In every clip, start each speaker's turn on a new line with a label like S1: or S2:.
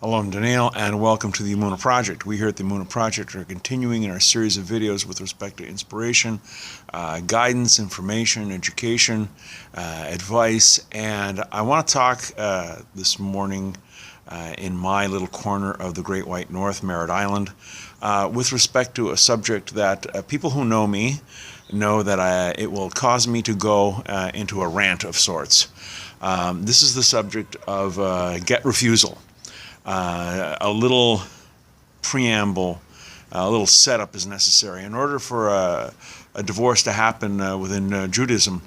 S1: Hello, I'm Daniel, and welcome to the Emunah Project. We here at the Emunah Project are continuing in our series of videos with respect to inspiration, guidance, information, education, advice, and I want to talk this morning in my little corner of the Great White North, Merritt Island, with respect to a subject that people who know me know that it will cause me to go into a rant of sorts. This is the subject of get refusal. A little preamble, a little setup is necessary. In order for a divorce to happen within Judaism,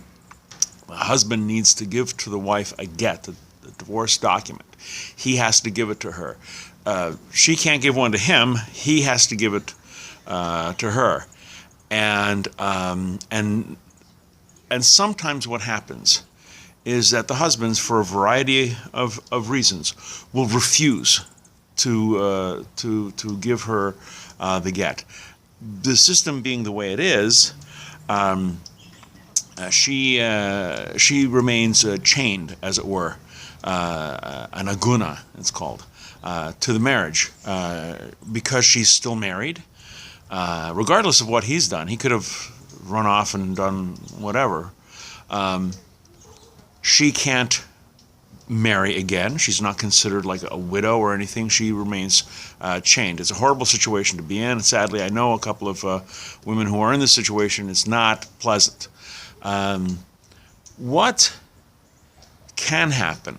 S1: a husband needs to give to the wife a get, the divorce document. He has to give it to her. She can't give one to him. He has to give it to her. And sometimes what happens is that the husbands, for a variety of reasons, will refuse to give her the get. The system being the way it is, she remains chained, as it were, an Emunah, it's called, to the marriage, because she's still married, regardless of what he's done. He could have run off and done whatever. She can't marry again. She's not considered like a widow or anything. She remains chained. It's a horrible situation to be in. Sadly, I know a couple of women who are in this situation. It's not pleasant. What can happen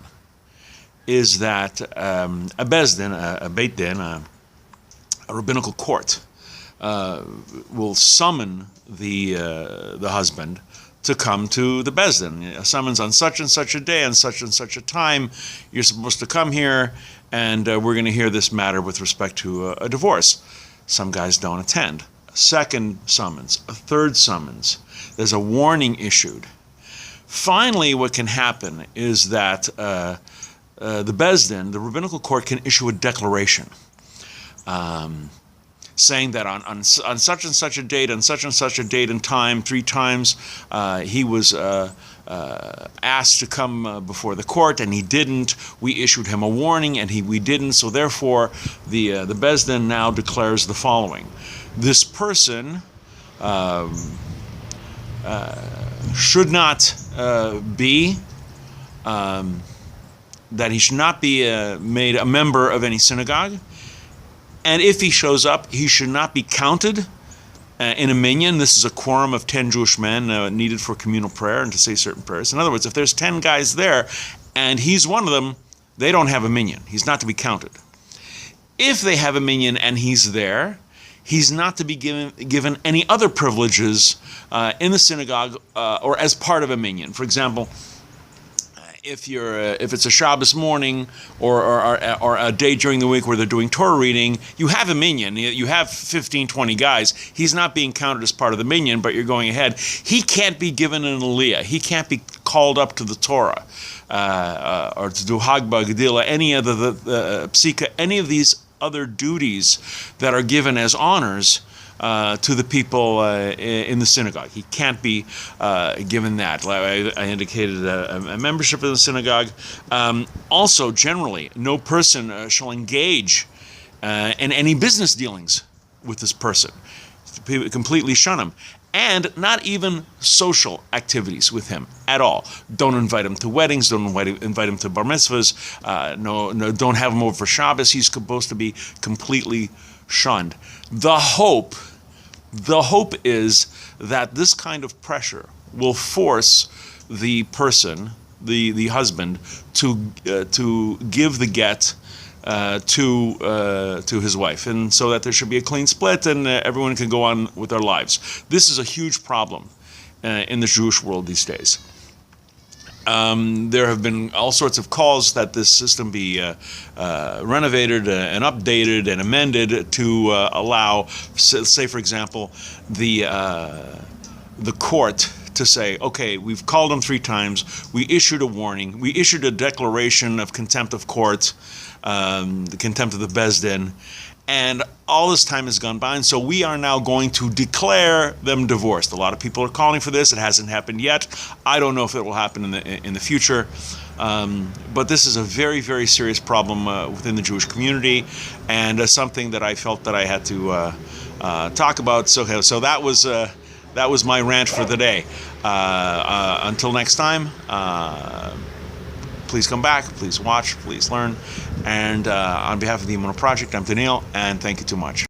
S1: is that a bezdin, a beit din, a rabbinical court, will summon the husband to come to the bezdin. A summons on such and such a day and such a time. You're supposed to come here, and we're going to hear this matter with respect to a divorce. Some guys don't attend. A second summons, a third summons. There's a warning issued. Finally, what can happen is that the bezdin, the rabbinical court, can issue a declaration saying that on such and such a date, on such and such a date and time, 3 times, he was asked to come before the court, and he didn't. We issued him a warning, and we didn't. So therefore, the bezdin now declares the following: this person should not be. That he should not be made a member of any synagogue. And if he shows up, he should not be counted in a minyan. This is a quorum of 10 Jewish men needed for communal prayer and to say certain prayers. In other words, if there's 10 guys there and he's one of them, they don't have a minyan. He's not to be counted. If they have a minyan and he's there, he's not to be given any other privileges in the synagogue or as part of a minyan. For example, if it's a Shabbos morning or a day during the week where they're doing Torah reading, you have a minyan. You have 15, 20 guys. He's not being counted as part of the minyan, but you're going ahead. He can't be given an aliyah. He can't be called up to the Torah or to do Hagbah, Gedila, any other psika, any of these other duties that are given as honors to the people in the synagogue. He can't be given that. I indicated a membership in the synagogue. Also, generally, no person shall engage in any business dealings with this person. Completely shun him. And not even social activities with him at all. Don't invite him to weddings. Don't invite him to bar mitzvahs. No, don't have him over for Shabbos. He's supposed to be completely shunned. The hope is that this kind of pressure will force the person, the husband, to give the get to his wife, and so that there should be a clean split and everyone can go on with their lives. This is a huge problem in the Jewish world these days. There have been all sorts of calls that this system be renovated and updated and amended to allow, say for example, the court to say, okay, we've called them 3 times, we issued a warning, we issued a declaration of contempt of court, the contempt of the bezdin, and all this time has gone by, and so we are now going to declare them divorced. A lot of people are calling for this. It hasn't happened yet. I don't know if it will happen in the future. But this is a very, very serious problem within the Jewish community, and something that I felt that I had to talk about. So that was my rant for the day. Until next time, please come back, please watch, please learn. And on behalf of the Emunah Project, I'm Daniel, and thank you too much.